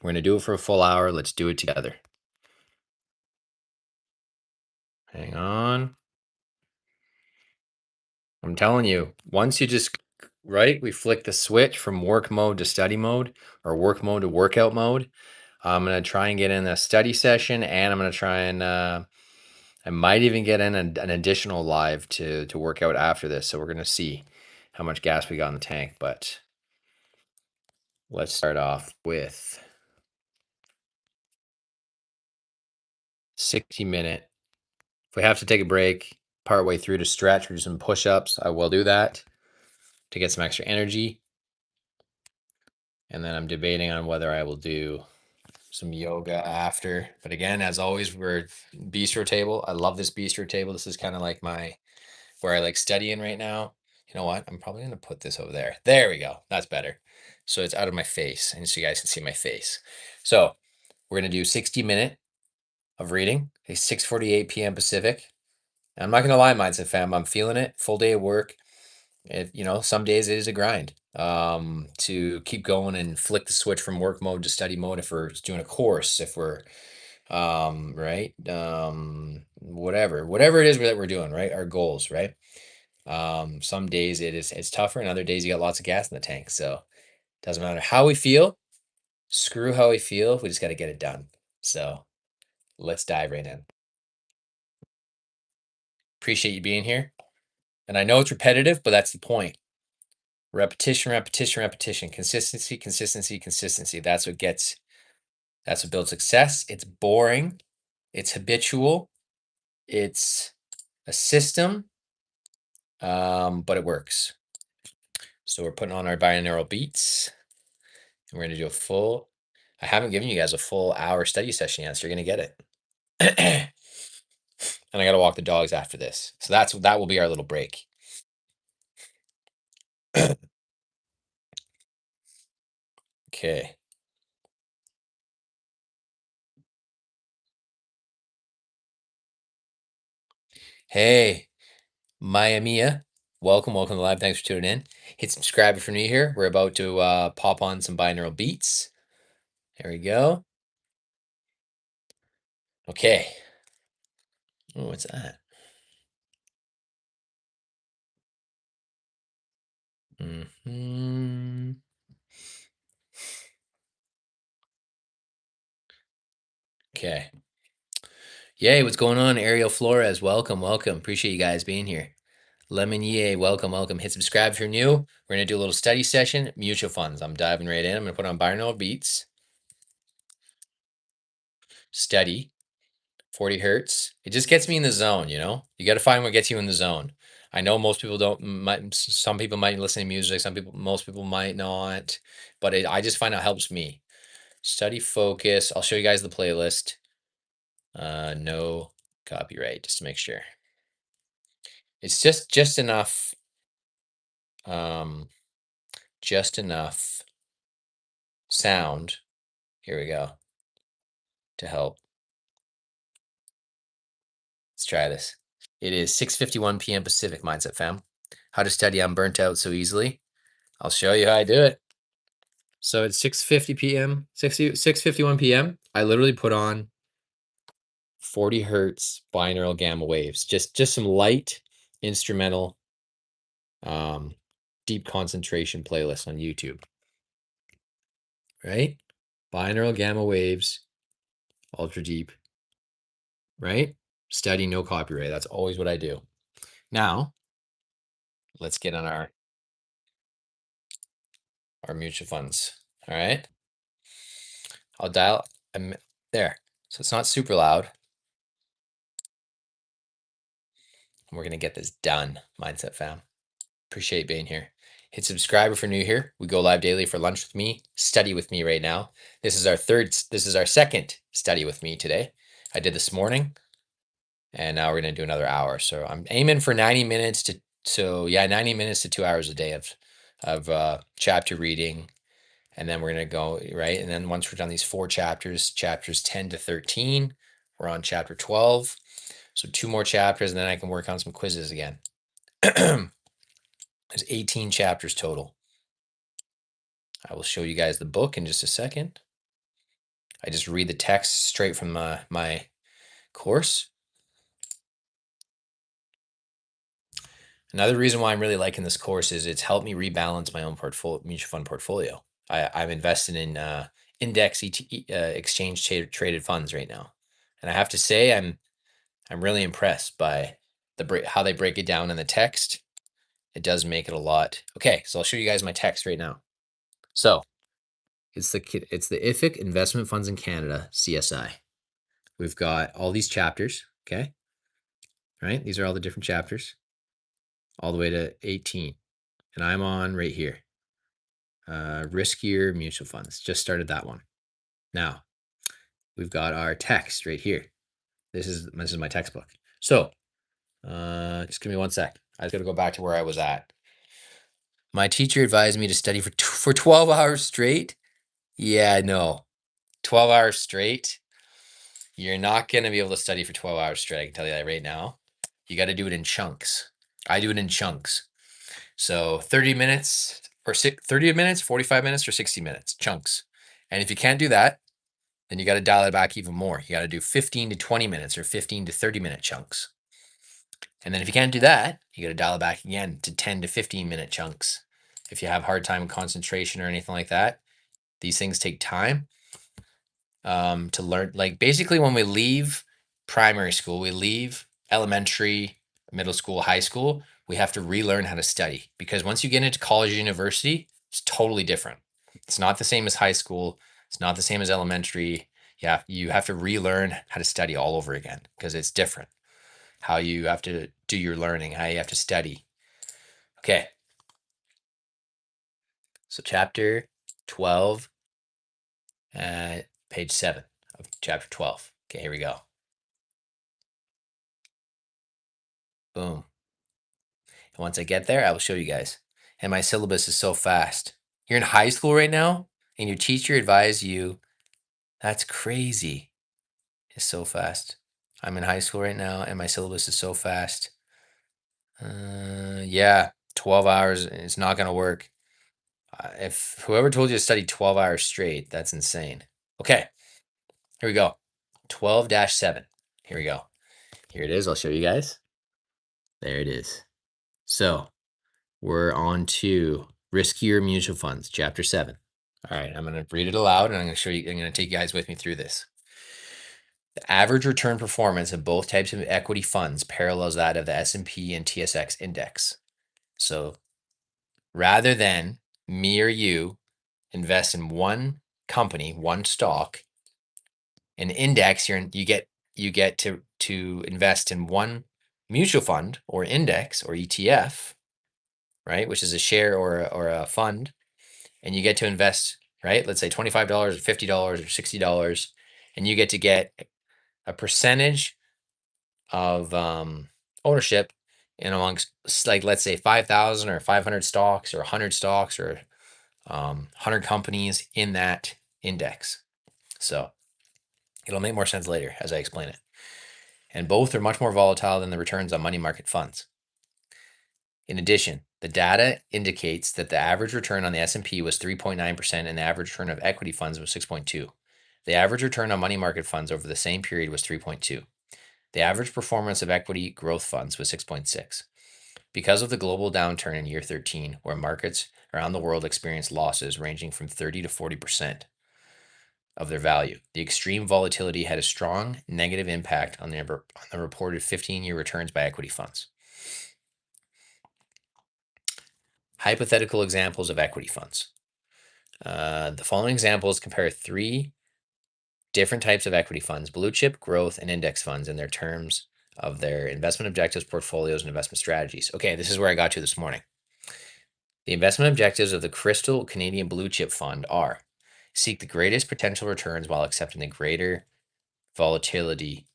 We're going to do it for a full hour. Let's do it together. Hang on. I'm telling you, once you just, right, we flick the switch from work mode to study mode or work mode to workout mode. I'm going to try and get in a study session, and I'm going to try and I might even get in an additional live to work out after this. So we're going to see how much gas we got in the tank, but let's start off with 60-minute. If we have to take a break partway through to stretch or do some push-ups, I will do that to get some extra energy. And then I'm debating on whether I will do some yoga after. But again, as always, we're bistro table. I love this bistro table. This is kind of like where I like studying right now. You know what? I'm probably going to put this over there. There we go. That's better. So it's out of my face, and so you guys can see my face. So we're going to do 60-minute of reading. It's 6:48 p.m. Pacific. And I'm not going to lie, Mindset fam. I'm feeling it. Full day of work. Some days it is a grind to keep going and flick the switch from work mode to study mode. If we're doing a course, if we're right, whatever it is that we're doing, right, our goals, right. Some days it's tougher, and other days you got lots of gas in the tank. So doesn't matter how we feel. Screw how we feel. We just got to get it done. So let's dive right in. Appreciate you being here, and I know it's repetitive, but that's the point. Repetition, repetition, repetition, consistency, consistency, consistency. That's what builds success. It's boring. It's habitual. It's a system, but it works. So we're putting on our binaural beats, and we're going to do I haven't given you guys a full hour study session yet, so you're going to get it. And I got to walk the dogs after this. So that will be our little break. Okay. Hey, Maya, welcome to live. Thanks for tuning in. Hit subscribe if you're new here. We're about to pop on some binaural beats. There we go. Okay. Oh, what's that? Okay. Yay, what's going on? Ariel Flores, welcome. Appreciate you guys being here. Lemon Yay, welcome. Hit subscribe if you're new. We're going to do a little study session, mutual funds. I'm diving right in. I'm going to put on binaural beats. Steady, 40 hertz. It just gets me in the zone, you know? You got to find what gets you in the zone. I know most people some people might listen to music, most people might not, but I just find it helps me. Study focus. I'll show you guys the playlist. No copyright, just to make sure. It's just enough, just enough sound. Here we go. To help. Let's try this. It is 6:51 p.m. Pacific, Mindset fam. How to study I'm burnt out so easily. I'll show you how I do it. So it's 6:50 p.m. 6:51 p.m. I literally put on 40 hertz binaural gamma waves. Just some light instrumental deep concentration playlist on YouTube. Right? Binaural gamma waves, ultra deep. Right? Study, no copyright. That's always what I do. Now, let's get on our mutual funds. All right. I'll dial there. So it's not super loud. We're going to get this done, Mindset fam. Appreciate being here. Hit subscribe if you're new here. We go live daily for lunch with me, study with me right now. This is our second study with me today. I did this morning, and now we're going to do another hour. So I'm aiming for 90 minutes to 2 hours a day of chapter reading. And then we're going to go, right? And then once we're done these 4 chapters 10 to 13, we're on chapter 12. So 2 more chapters, and then I can work on some quizzes again. There's 18 chapters total. I will show you guys the book in just a second. I just read the text straight from my course. Another reason why I'm really liking this course is it's helped me rebalance my own mutual fund portfolio. I'm invested in index exchange traded funds right now, and I have to say I'm really impressed by how they break it down in the text. It does make it a lot. Okay, so I'll show you guys my text right now. So it's the IFIC Investment Funds in Canada, CSI. We've got all these chapters. Okay, right? These are all the different chapters, all the way to 18, and I'm on right here. Riskier mutual funds. Just started that one. Now we've got our text right here. This is my textbook. So just give me 1 sec. I just got to go back to where I was at. My teacher advised me to study for 12 hours straight. Yeah, no, 12 hours straight. You're not going to be able to study for 12 hours straight. I can tell you that right now. You got to do it in chunks. I do it in chunks. So 30 minutes or 30 minutes, 45 minutes or 60 minutes, chunks. And if you can't do that, then you got to dial it back even more. You got to do 15 to 20 minutes or 15 to 30-minute chunks. And then if you can't do that, you got to dial it back again to 10 to 15-minute chunks. If you have hard time concentration or anything like that, these things take time to learn. Like basically when we leave primary school, we leave elementary, middle school, high school, we have to relearn how to study, because once you get into college, university, it's totally different. It's not the same as high school. It's not the same as elementary. You have to relearn how to study all over again because it's different. How you have to do your learning, how you have to study. Okay. So chapter 12, page 7 of chapter 12. Okay, here we go. Boom. And once I get there, I will show you guys. And my syllabus is so fast. You're in high school right now, and your teacher advised you. That's crazy. It's so fast. I'm in high school right now, and my syllabus is so fast. Yeah, 12 hours. It's not going to work. If whoever told you to study 12 hours straight, that's insane. Okay, here we go. 12-7. Here we go. Here it is. I'll show you guys. There it is. So we're on to Riskier Mutual Funds, Chapter 7. All right, I'm going to read it aloud, and I'm going to show you. I'm going to take you guys with me through this. The average return performance of both types of equity funds parallels that of the S&P and TSX index. So rather than me or you invest in one company, one stock, an index, you get to invest in one mutual fund or index or ETF, right? Which is a share or a fund, and you get to invest, right? Let's say $25 or $50 or $60, and you get a percentage of ownership in amongst, like, let's say 5,000 or 500 stocks or 100 stocks or 100 companies in that index. So it'll make more sense later as I explain it. And both are much more volatile than the returns on money market funds. In addition, the data indicates that the average return on the S&P was 3.9% and the average return of equity funds was 6.2. The average return on money market funds over the same period was 3.2. The average performance of equity growth funds was 6.6. Because of the global downturn in year 13, where markets around the world experienced losses ranging from 30 to 40% of their value, the extreme volatility had a strong negative impact on the reported 15-year returns by equity funds. Hypothetical examples of equity funds. The following examples compare 3 different types of equity funds: blue chip, growth, and index funds, in their terms of their investment objectives, portfolios, and investment strategies. Okay, this is where I got to this morning. The investment objectives of the Crystal Canadian Blue Chip Fund are: seek the greatest potential returns while accepting the greater volatility.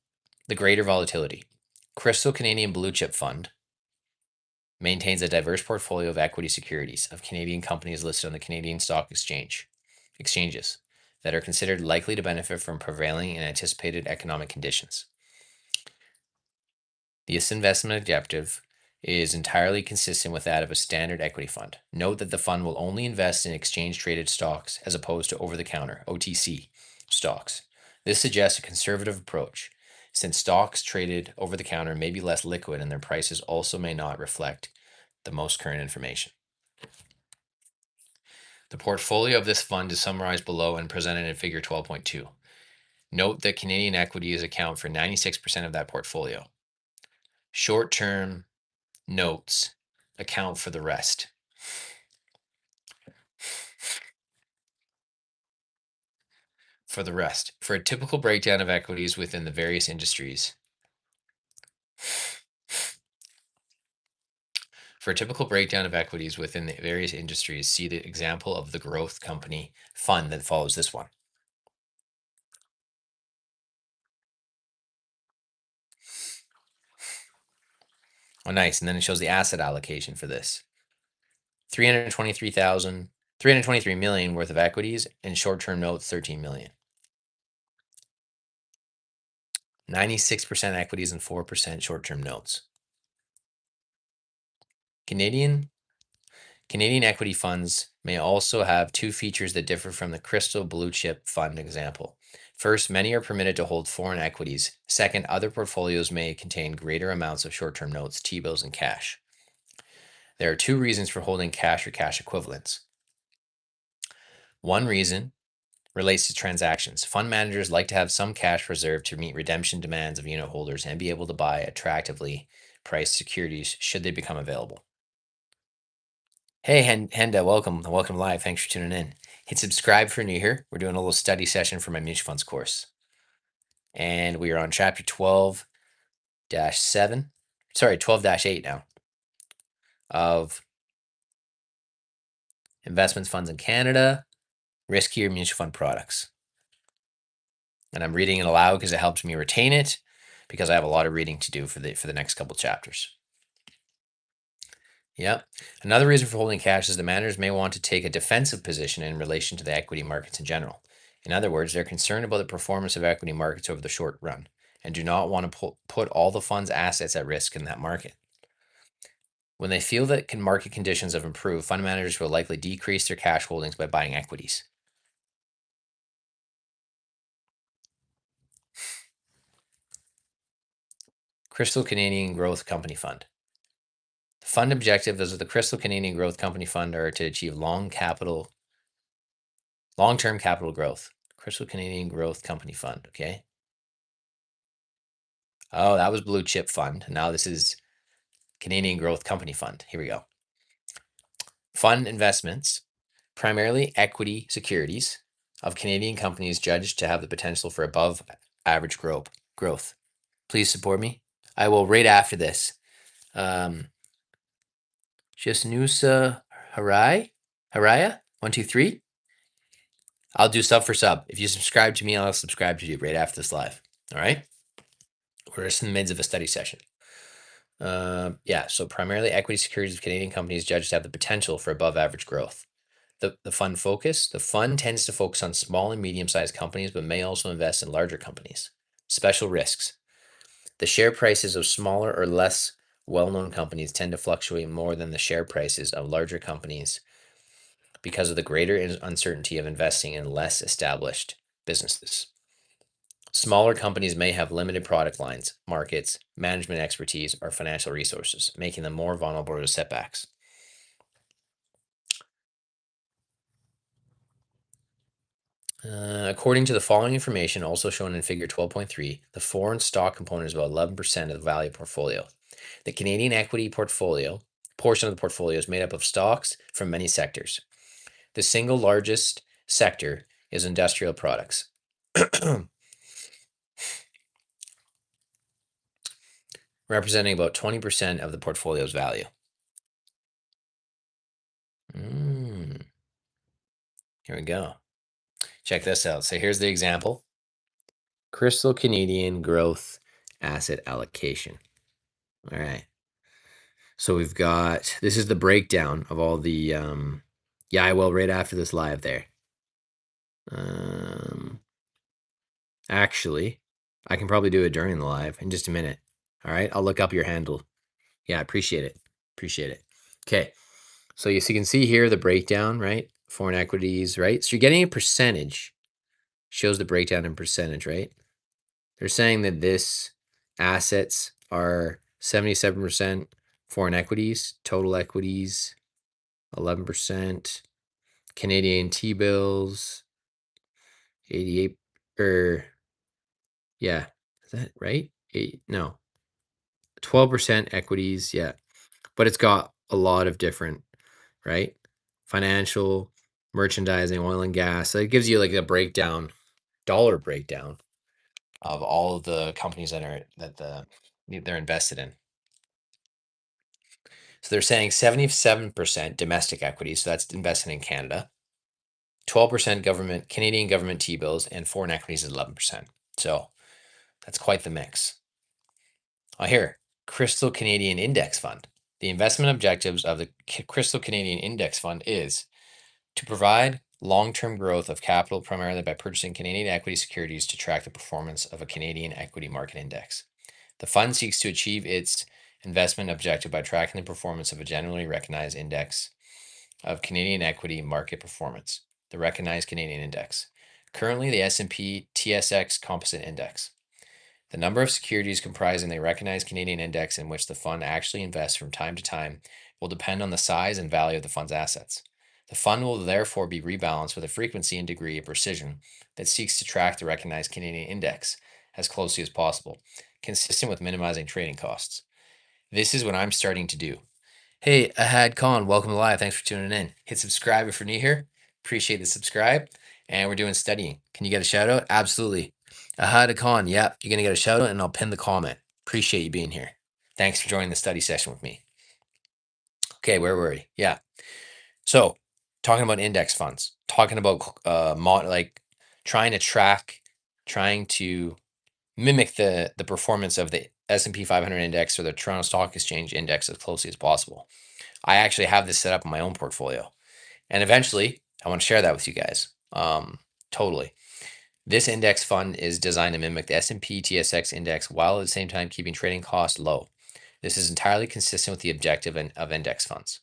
Crystal Canadian Blue Chip Fund maintains a diverse portfolio of equity securities of Canadian companies listed on the Canadian Stock Exchanges that are considered likely to benefit from prevailing and anticipated economic conditions. This investment objective is entirely consistent with that of a standard equity fund. Note that the fund will only invest in exchange-traded stocks as opposed to over-the-counter, OTC, stocks. This suggests a conservative approach, since stocks traded over the counter may be less liquid and their prices also may not reflect the most current information. The portfolio of this fund is summarized below and presented in figure 12.2. Note that Canadian equities account for 96% of that portfolio. Short-term notes account for the rest. For a typical breakdown of equities within the various industries, see the example of the growth company fund that follows this one. Oh, nice. And then it shows the asset allocation for this. 323 million worth of equities and short-term notes, 13 million. 96% equities and 4% short-term notes. Canadian equity funds may also have two features that differ from the Crystal Blue Chip Fund example. First, many are permitted to hold foreign equities. Second, other portfolios may contain greater amounts of short-term notes, T-bills, and cash. There are two reasons for holding cash or cash equivalents. One reason relates to transactions. Fund managers like to have some cash reserved to meet redemption demands of unit holders and be able to buy attractively priced securities should they become available. Hey, Henda, welcome live. Thanks for tuning in. Hit subscribe for new here. We're doing a little study session for my mutual funds course. And we are on chapter 12-8 now of investments funds in Canada, riskier mutual fund products. And I'm reading it aloud because it helps me retain it, because I have a lot of reading to do for the next couple chapters. Yep. Another reason for holding cash is the managers may want to take a defensive position in relation to the equity markets in general. In other words, they're concerned about the performance of equity markets over the short run and do not want to put all the fund's assets at risk in that market. When they feel that market conditions have improved, fund managers will likely decrease their cash holdings by buying equities. Crystal Canadian Growth Company Fund. The fund objectives of the Crystal Canadian Growth Company Fund are to achieve long-term capital growth. Crystal Canadian Growth Company Fund, okay? Oh, that was Blue Chip Fund. Now this is Canadian Growth Company Fund. Here we go. Fund investments, primarily equity securities of Canadian companies judged to have the potential for above average growth. Please support me. I will right after this. Jasnusa Haraya, 123. I'll do sub for sub. If you subscribe to me, I'll subscribe to you right after this live. All right. We're just in the midst of a study session. So primarily equity securities of Canadian companies judged to have the potential for above average growth. The fund tends to focus on small and medium-sized companies, but may also invest in larger companies. Special risks. The share prices of smaller or less well-known companies tend to fluctuate more than the share prices of larger companies because of the greater uncertainty of investing in less established businesses. Smaller companies may have limited product lines, markets, management expertise, or financial resources, making them more vulnerable to setbacks. According to the following information, also shown in figure 12.3, the foreign stock component is about 11% of the value portfolio. The Canadian equity portion of the portfolio is made up of stocks from many sectors. The single largest sector is industrial products. Representing about 20% of the portfolio's value. Here we go. Check this out. So here's the example. Crystal Canadian Growth Asset Allocation. All right. So we've got, this is the breakdown of all the, I will right after this live there. Actually, I can probably do it during the live in just a minute. All right. I'll look up your handle. Yeah, I appreciate it. Okay. So you can see here the breakdown, right? Foreign equities, right? So you're getting a percentage. shows the breakdown in percentage, right? They're saying that this assets are 77% foreign equities, total equities 11%, Canadian T-bills 88 yeah, is that right? 12% equities, yeah. But it's got a lot of different, right? Financial, merchandising, oil and gas. So it gives you like a breakdown, dollar breakdown of all of the companies they're invested in. So they're saying 77% domestic equities, so that's invested in Canada. 12% government, Canadian government T-bills, and foreign equities is 11%. So that's quite the mix. Here, Crystal Canadian Index Fund. The investment objectives of the Crystal Canadian Index Fund is to provide long-term growth of capital primarily by purchasing Canadian equity securities to track the performance of a Canadian equity market index. The fund seeks to achieve its investment objective by tracking the performance of a generally recognized index of Canadian equity market performance, the recognized Canadian index. Currently, the S&P TSX Composite Index. The number of securities comprising the recognized Canadian index in which the fund actually invests from time to time will depend on the size and value of the fund's assets. The fund will therefore be rebalanced with a frequency and degree of precision that seeks to track the recognized Canadian index as closely as possible, consistent with minimizing trading costs. This is what I'm starting to do. Hey, Ahad Khan, welcome to live. Thanks for tuning in. Hit subscribe if you're new here. Appreciate the subscribe. And we're doing studying. Can you get a shout out? Absolutely. Ahad Khan, yep, you're going to get a shout out and I'll pin the comment. Appreciate you being here. Thanks for joining the study session with me. Okay, where were we? Yeah. So, talking about index funds, talking about trying to track, trying to mimic the performance of the S&P 500 index or the Toronto Stock Exchange index as closely as possible. I actually have this set up in my own portfolio. And eventually, I want to share that with you guys. Totally. This index fund is designed to mimic the S&P TSX index while at the same time keeping trading costs low. This is entirely consistent with the objective of index funds.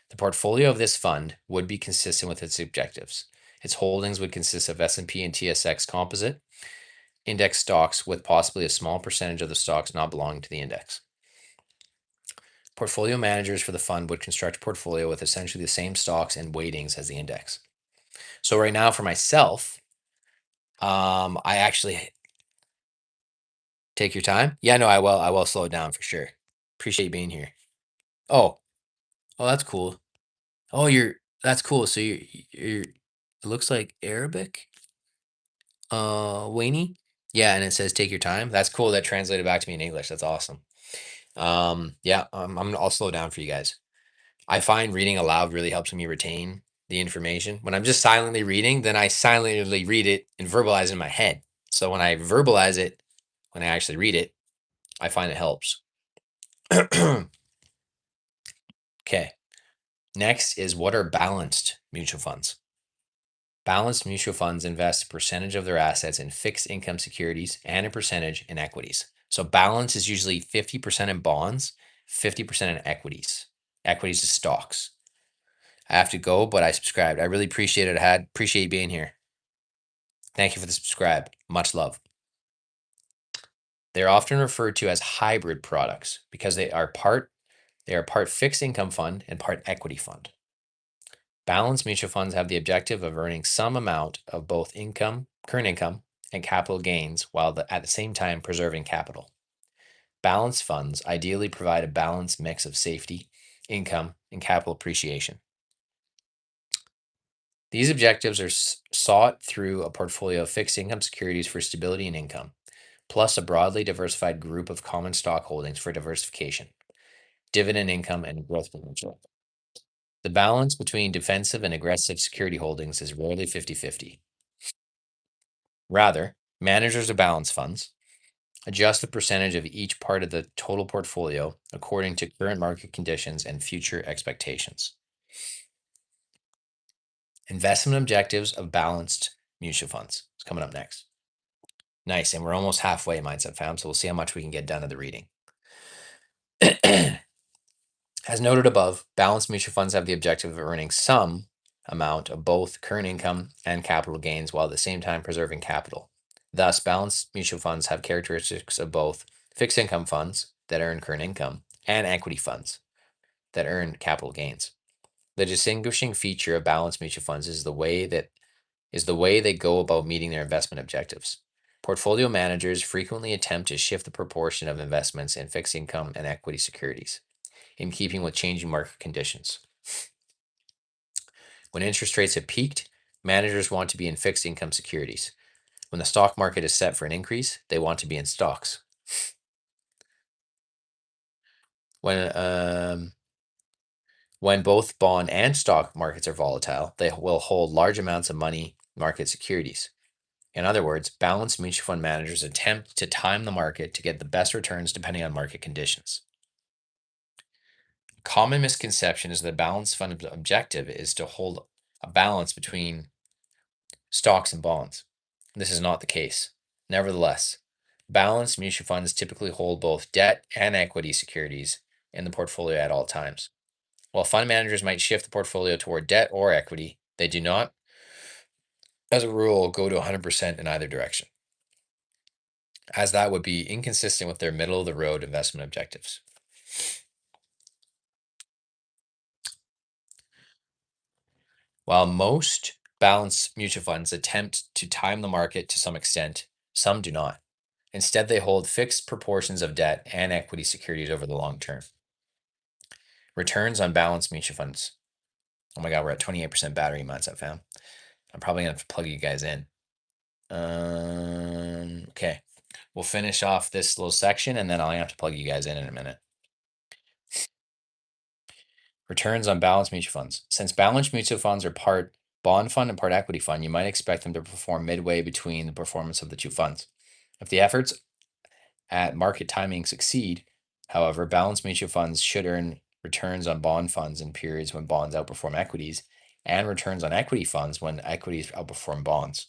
The portfolio of this fund would be consistent with its objectives. Its holdings would consist of S&P and TSX composite index stocks with possibly a small percentage of the stocks not belonging to the index. Portfolio managers for the fund would construct a portfolio with essentially the same stocks and weightings as the index. So right now for myself, I actually take your time. Yeah, no, I will. I will slow it down for sure. Appreciate you being here. Oh, that's cool. Oh, that's cool. So you're it looks like Arabic. Wayne. Yeah, and it says take your time. That's cool. That translated back to me in English. That's awesome. Yeah, I'll slow down for you guys. I find reading aloud really helps me retain the information. When I'm just silently reading, then I silently read it and verbalize it in my head. So when I verbalize it, when I actually read it, I find it helps. Okay. Next is what are balanced mutual funds? Balanced mutual funds invest a percentage of their assets in fixed income securities and a percentage in equities. So balance is usually 50% in bonds, 50% in equities. Equities is stocks. I have to go, but I subscribed. I really appreciate it. Appreciate you being here. Thank you for the subscribe. Much love. They're often referred to as hybrid products because they are part fixed income fund and part equity fund. Balanced mutual funds have the objective of earning some amount of both current income, and capital gains while at the same time preserving capital. Balanced funds ideally provide a balanced mix of safety, income, and capital appreciation. These objectives are sought through a portfolio of fixed income securities for stability and income, plus a broadly diversified group of common stock holdings for diversification, dividend income, and growth potential. The balance between defensive and aggressive security holdings is rarely 50-50. Rather, managers of balance funds adjust the percentage of each part of the total portfolio according to current market conditions and future expectations. Investment objectives of balanced mutual funds is coming up next. Nice, and we're almost halfway, Mindset Fam, so we'll see how much we can get done of the reading. As noted above, balanced mutual funds have the objective of earning some amount of both current income and capital gains while at the same time preserving capital. Thus, balanced mutual funds have characteristics of both fixed income funds that earn current income and equity funds that earn capital gains. The distinguishing feature of balanced mutual funds is the way they go about meeting their investment objectives. Portfolio managers frequently attempt to shift the proportion of investments in fixed income and equity securities in keeping with changing market conditions. When interest rates have peaked, managers want to be in fixed income securities. When the stock market is set for an increase, they want to be in stocks. When when both bond and stock markets are volatile, they will hold large amounts of money market securities. In other words, balanced mutual fund managers attempt to time the market to get the best returns depending on market conditions. Common misconception is that balanced fund objective is to hold a balance between stocks and bonds. This is not the case. Nevertheless, balanced mutual funds typically hold both debt and equity securities in the portfolio at all times. While fund managers might shift the portfolio toward debt or equity, they do not, as a rule, go to 100% in either direction, as that would be inconsistent with their middle of the road investment objectives. While most balanced mutual funds attempt to time the market to some extent, some do not. Instead, they hold fixed proportions of debt and equity securities over the long term. Returns on balanced mutual funds. Oh my God, we're at 28% battery mindset, fam. I'm probably gonna have to plug you guys in. Okay. We'll finish off this little section and then I'll have to plug you guys in a minute. Returns on balanced mutual funds. Since balanced mutual funds are part bond fund and part equity fund, you might expect them to perform midway between the performance of the two funds. If the efforts at market timing succeed, however, balanced mutual funds should earn returns on bond funds in periods when bonds outperform equities and returns on equity funds when equities outperform bonds.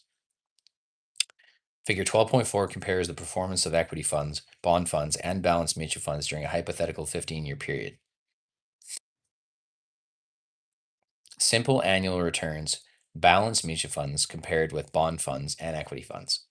Figure 12.4 compares the performance of equity funds, bond funds, and balanced mutual funds during a hypothetical 15-year period. Simple annual returns, balanced mutual funds compared with bond funds and equity funds.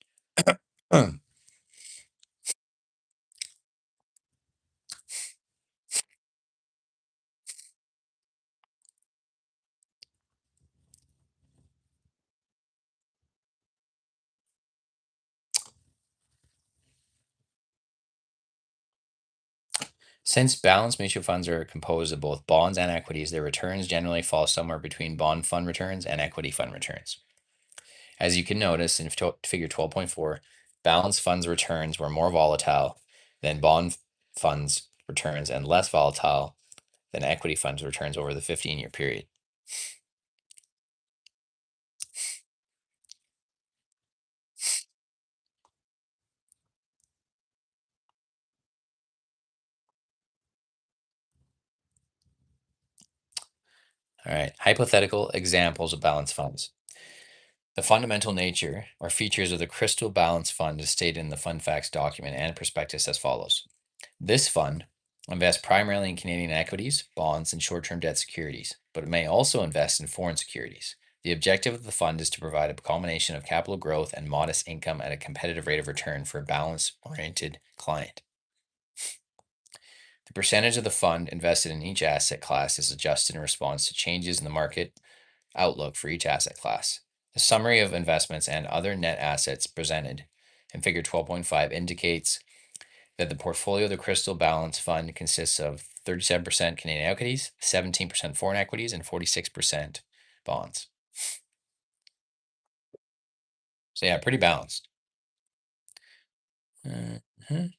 Since balanced mutual funds are composed of both bonds and equities, their returns generally fall somewhere between bond fund returns and equity fund returns. As you can notice in figure 12.4, balanced funds returns were more volatile than bond funds returns and less volatile than equity funds returns over the 15-year period. All right, hypothetical examples of balanced funds. The fundamental nature or features of the Crystal Balance Fund is stated in the Fund Facts document and prospectus as follows. This fund invests primarily in Canadian equities, bonds, and short-term debt securities, but it may also invest in foreign securities. The objective of the fund is to provide a combination of capital growth and modest income at a competitive rate of return for a balance-oriented client. The percentage of the fund invested in each asset class is adjusted in response to changes in the market outlook for each asset class. The summary of investments and other net assets presented in figure 12.5 indicates that the portfolio of the Crystal Balance Fund consists of 37% Canadian equities, 17% foreign equities, and 46% bonds. So yeah, pretty balanced. Mhm.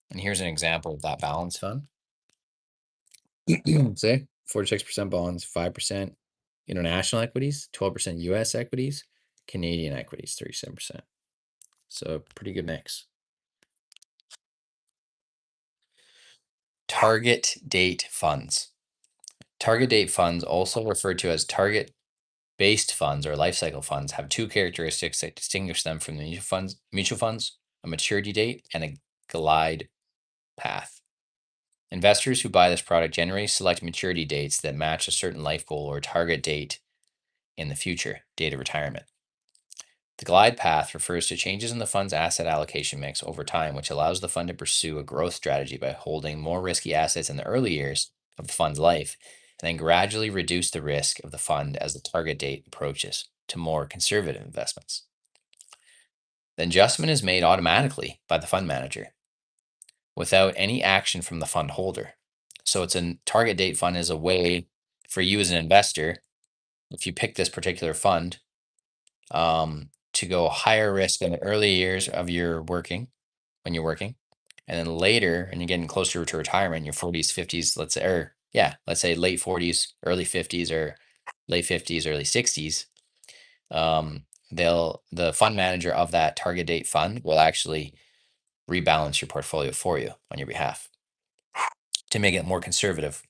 And here's an example of that balance fund. Say 46% bonds, 5% international equities, 12% US equities, Canadian equities, 37%. So pretty good mix. Target date funds. Target date funds, also referred to as target based funds or life cycle funds, have two characteristics that distinguish them from the mutual funds, a maturity date and a glide path. Investors who buy this product generally select maturity dates that match a certain life goal or target date in the future, date of retirement. The glide path refers to changes in the fund's asset allocation mix over time, which allows the fund to pursue a growth strategy by holding more risky assets in the early years of the fund's life, and then gradually reduce the risk of the fund as the target date approaches to more conservative investments. The adjustment is made automatically by the fund manager without any action from the fund holder. So it's a target date fund is a way for you as an investor, if you pick this particular fund, to go higher risk in the early years of your working when you're working, and then later, and you're getting closer to retirement, your 40s, 50s, let's say, or yeah, let's say late 40s, early 50s, or late 50s, early 60s. The fund manager of that target date fund will actually rebalance your portfolio for you on your behalf to make it more conservative.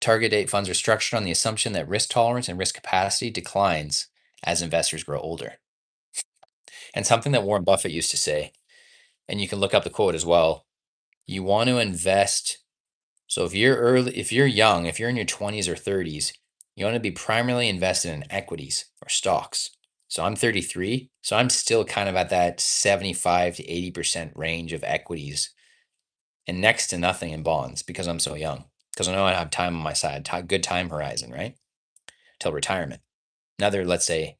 Target date funds are structured on the assumption that risk tolerance and risk capacity declines as investors grow older. And something that Warren Buffett used to say, and you can look up the quote as well, you want to invest. So if you're young, if you're in your 20s or 30s, you want to be primarily invested in equities or stocks. So I'm 33, so I'm still kind of at that 75 to 80% range of equities and next to nothing in bonds because I'm so young. Because I know I have time on my side, good time horizon, right? Till retirement. Another, let's say,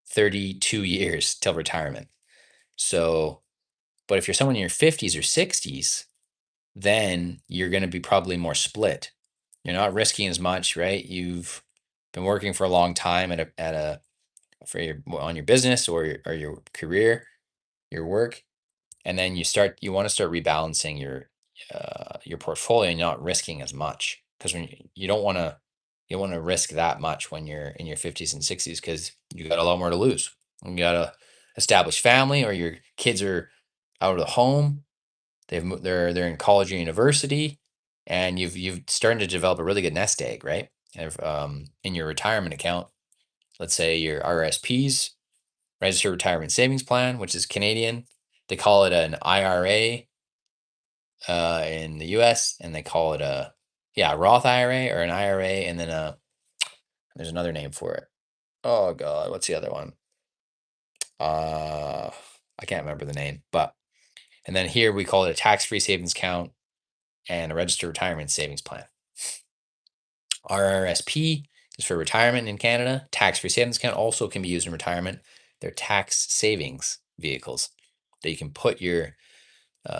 32 years till retirement. So, but if you're someone in your 50s or 60s, then you're going to be probably more split. You're not risking as much, right? You've been working for a long time for your on your business or your career, your work, and then you want to start rebalancing your portfolio and not risking as much because when you don't want to risk that much when you're in your 50s and 60s because you got a lot more to lose. You got to establish family or your kids are out of the home. They're in college or university, and you've started to develop a really good nest egg, right? In your retirement account, let's say your RSPs, registered retirement savings plan, which is Canadian. They call it an IRA in the US, and they call it a Roth IRA or an IRA, and then there's another name for it. Oh God, what's the other one? I can't remember the name, but and then here we call it a tax-free savings account and a registered retirement savings plan. RRSP is for retirement in Canada. Tax-free savings account also can be used in retirement. They're tax savings vehicles that you can put your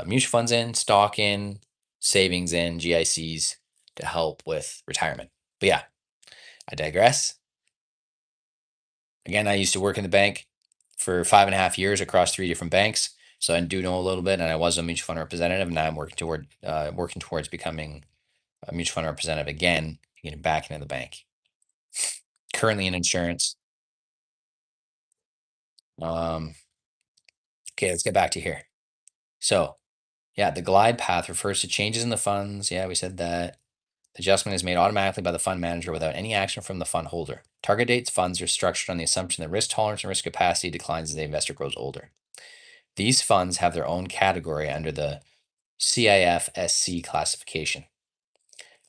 mutual funds in, stock in, savings in, GICs to help with retirement. But yeah, I digress. Again, I used to work in the bank for 5.5 years across 3 different banks. So I do know a little bit, and I was a mutual fund representative, and now I'm working towards becoming a mutual fund representative again, getting back into the bank. Currently in insurance. Okay, let's get back to here. So, yeah, the glide path refers to changes in the funds. Yeah, we said that. The adjustment is made automatically by the fund manager without any action from the fund holder. Target dates funds are structured on the assumption that risk tolerance and risk capacity declines as the investor grows older. These funds have their own category under the CIF-SC classification.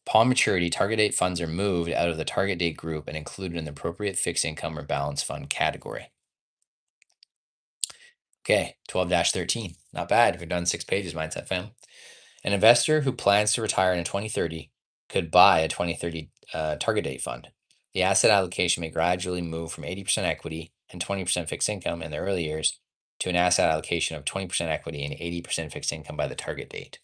Upon maturity, target date funds are moved out of the target date group and included in the appropriate fixed income or balance fund category. Okay, 12-13. Not bad. We've done 6 pages, Mindset fam. An investor who plans to retire in 2030 could buy a 2030 target date fund. The asset allocation may gradually move from 80% equity and 20% fixed income in the early years to an asset allocation of 20% equity and 80% fixed income by the target date.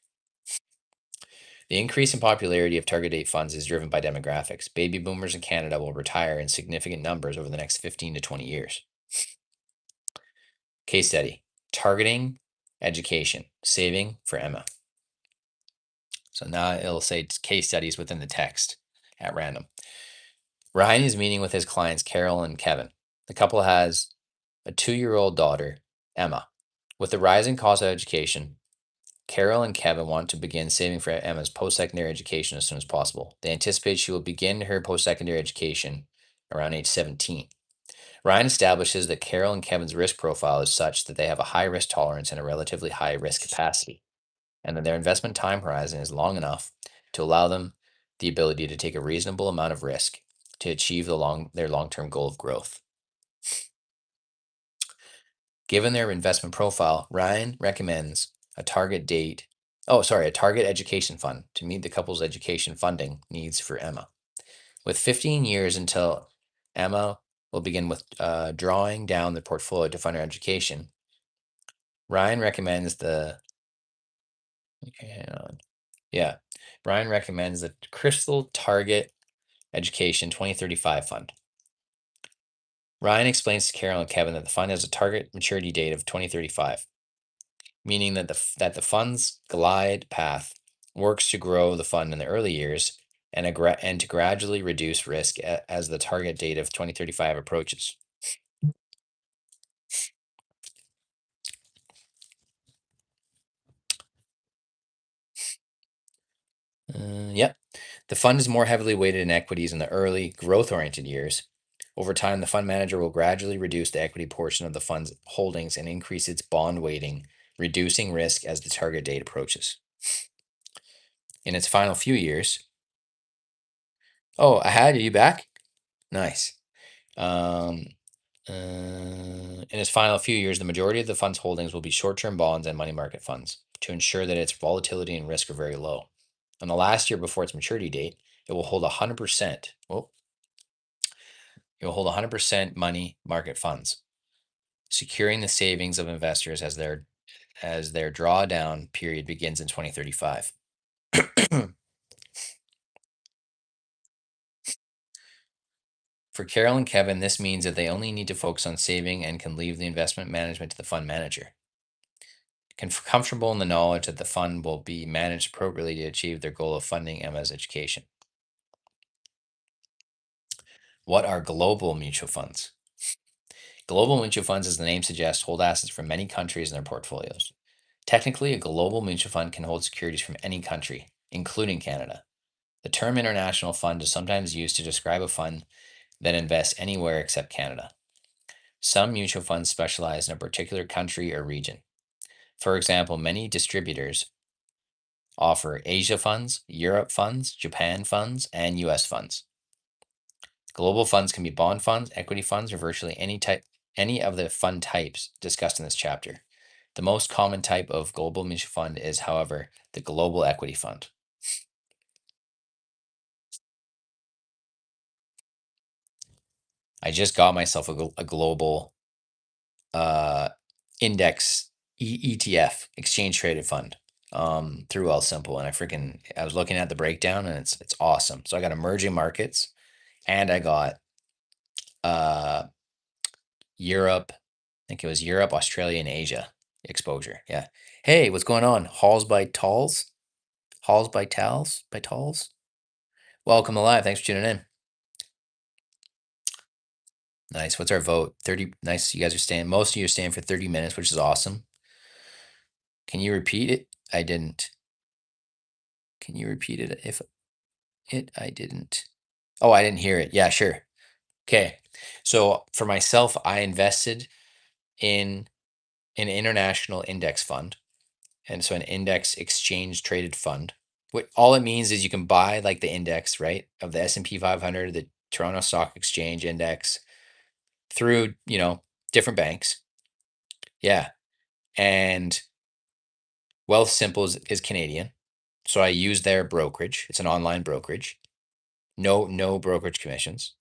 The increase in popularity of target date funds is driven by demographics. Baby boomers in Canada will retire in significant numbers over the next 15 to 20 years. Case study, targeting education, saving for Emma. So now it'll say case studies within the text at random. Ryan is meeting with his clients, Carol and Kevin. The couple has a 2-year-old daughter, Emma. With the rising cost of education, Carol and Kevin want to begin saving for Emma's post-secondary education as soon as possible. They anticipate she will begin her post-secondary education around age 17. Ryan establishes that Carol and Kevin's risk profile is such that they have a high risk tolerance and a relatively high risk capacity. and that their investment time horizon is long enough to allow them the ability to take a reasonable amount of risk to achieve their long-term goal of growth. Given their investment profile, Ryan recommends a target education fund to meet the couple's education funding needs for Emma. With 15 years until Emma will begin with drawing down the portfolio to fund her education, Ryan recommends the hang on. Yeah. Ryan recommends the Crystal Target Education 2035 fund. Ryan explains to Carol and Kevin that the fund has a target maturity date of 2035, meaning that the fund's glide path works to grow the fund in the early years and to gradually reduce risk as the target date of 2035 approaches. Yep. The fund is more heavily weighted in equities in the early growth oriented years. Over time, the fund manager will gradually reduce the equity portion of the fund's holdings and increase its bond weighting, reducing risk as the target date approaches. In its final few years, oh, Ahad, are you back? Nice. Um, in its final few years, the majority of the fund's holdings will be short term bonds and money market funds to ensure that its volatility and risk are very low. In the last year before its maturity date, it will hold 100%. Well, it will hold 100% money market funds, securing the savings of investors as their drawdown period begins in 2035. For Carol and Kevin, this means that they only need to focus on saving and can leave the investment management to the fund manager. Comfortable in the knowledge that the fund will be managed appropriately to achieve their goal of funding Emma's education. What are global mutual funds? Global mutual funds, as the name suggests, hold assets from many countries in their portfolios. Technically, a global mutual fund can hold securities from any country, including Canada. The term international fund is sometimes used to describe a fund that invests anywhere except Canada. Some mutual funds specialize in a particular country or region. For example, many distributors offer Asia funds, Europe funds, Japan funds, and US funds. Global funds can be bond funds, equity funds, or virtually any of the fund types discussed in this chapter. The most common type of global mutual fund is, however, the global equity fund. I just got myself a global index ETF, exchange traded fund, through Wealthsimple, and I was looking at the breakdown, and it's awesome. So I got emerging markets, and I got Europe. I think it was Europe, Australia, and Asia exposure. Yeah. Hey, what's going on? Halls by Talls? Halls by Tals? By Talls? Welcome alive. Thanks for tuning in. Nice. What's our vote? 30. Nice. You guys are staying. Most of you are staying for 30 minutes, which is awesome. Can you repeat it? I didn't. Can you repeat it? I didn't. Oh, I didn't hear it. Yeah, sure. Okay. So for myself, I invested in an international index fund. And so an index exchange traded fund. What all it means is you can buy like the index, right, of the S&P 500, the Toronto Stock Exchange index through, different banks. Yeah. And Wealthsimple is Canadian. So I use their brokerage. It's an online brokerage. No brokerage commissions.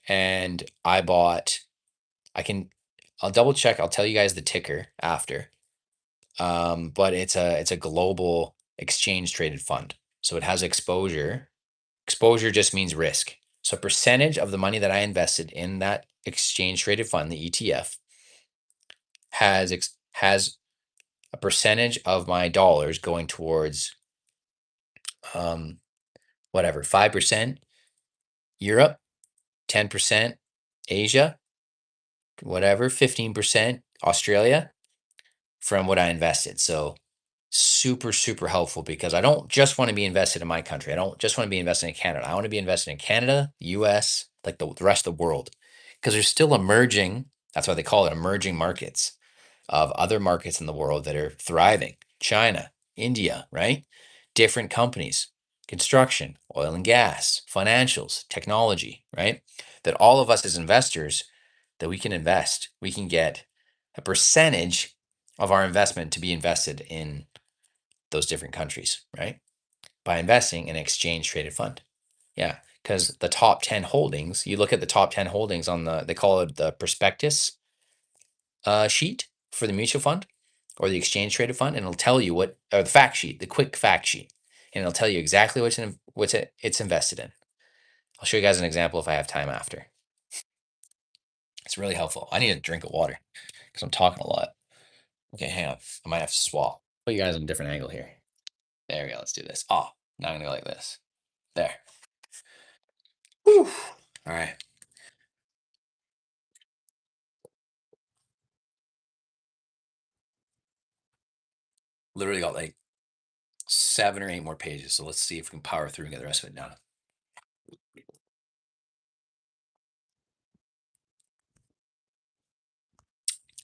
And I'll double check. I'll tell you guys the ticker after. But it's a global exchange traded fund. So it has exposure. Exposure just means risk. So a percentage of the money that I invested in that exchange traded fund, the ETF, has a percentage of my dollars going towards whatever, 5% Europe, 10% Asia, whatever, 15% Australia from what I invested. So super, super helpful because I don't just want to be invested in my country. I don't just want to be invested in Canada. I want to be invested in Canada, US, like the rest of the world, because there's still emerging, that's why they call it emerging markets of other markets in the world that are thriving. China, India, right? Different companies, construction, oil and gas, financials, technology, right? That all of us as investors, that we can invest, we can get a percentage of our investment to be invested in those different countries, right? By investing in an exchange traded fund. Yeah, because the top 10 holdings, you look at the top 10 holdings on they call it the prospectus sheet for the mutual fund or the exchange traded fund, and it'll tell you or the fact sheet, the quick fact sheet, and it'll tell you exactly it's invested in. I'll show you guys an example if I have time after. It's really helpful. I need a drink of water because I'm talking a lot. Okay, hang on. I might have to swap. Put you guys on a different angle here. There we go. Let's do this. Oh, now I'm gonna go like this. There. Whew. All right. Literally got like 7 or 8 more pages. So let's see if we can power through and get the rest of it done.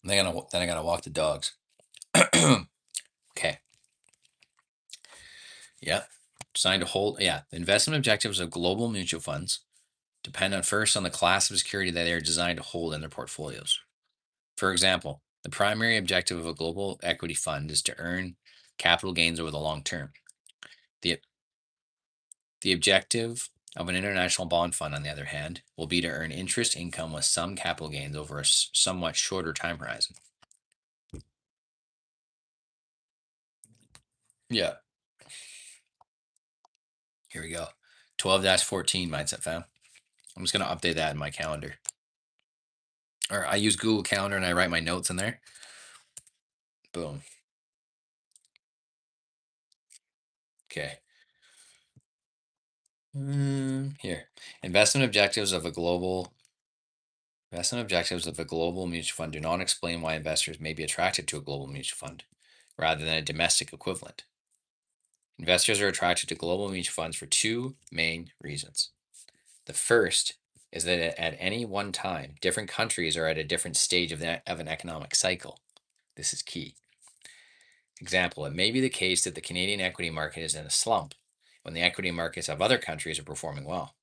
Then I gotta walk the dogs. Okay. Yeah. Designed to hold. Yeah. The investment objectives of global mutual funds depend on first on the class of security that they are designed to hold in their portfolios. For example, the primary objective of a global equity fund is to earn capital gains over the long term. The the objective of an international bond fund, on the other hand, will be to earn interest income with some capital gains over a somewhat shorter time horizon. Yeah. Here we go. 12-14 mindset fam. I'm just going to update that in my calendar. Or I use Google Calendar and I write my notes in there. Boom. Okay. Here. Investment objectives of a global mutual fund do not explain why investors may be attracted to a global mutual fund rather than a domestic equivalent. Investors are attracted to global mutual funds for two main reasons. The first is that at any one time, different countries are at a different stage of an economic cycle. This is key. Example, it may be the case that the Canadian equity market is in a slump when the equity markets of other countries are performing well.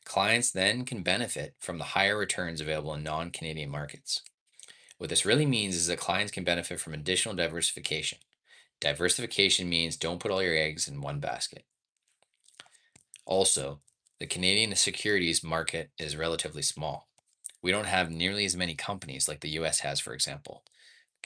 Clients then can benefit from the higher returns available in non Canadian markets. What this really means is that clients can benefit from additional diversification. Diversification means don't put all your eggs in one basket. Also, the Canadian securities market is relatively small. We don't have nearly as many companies like the US has, for example.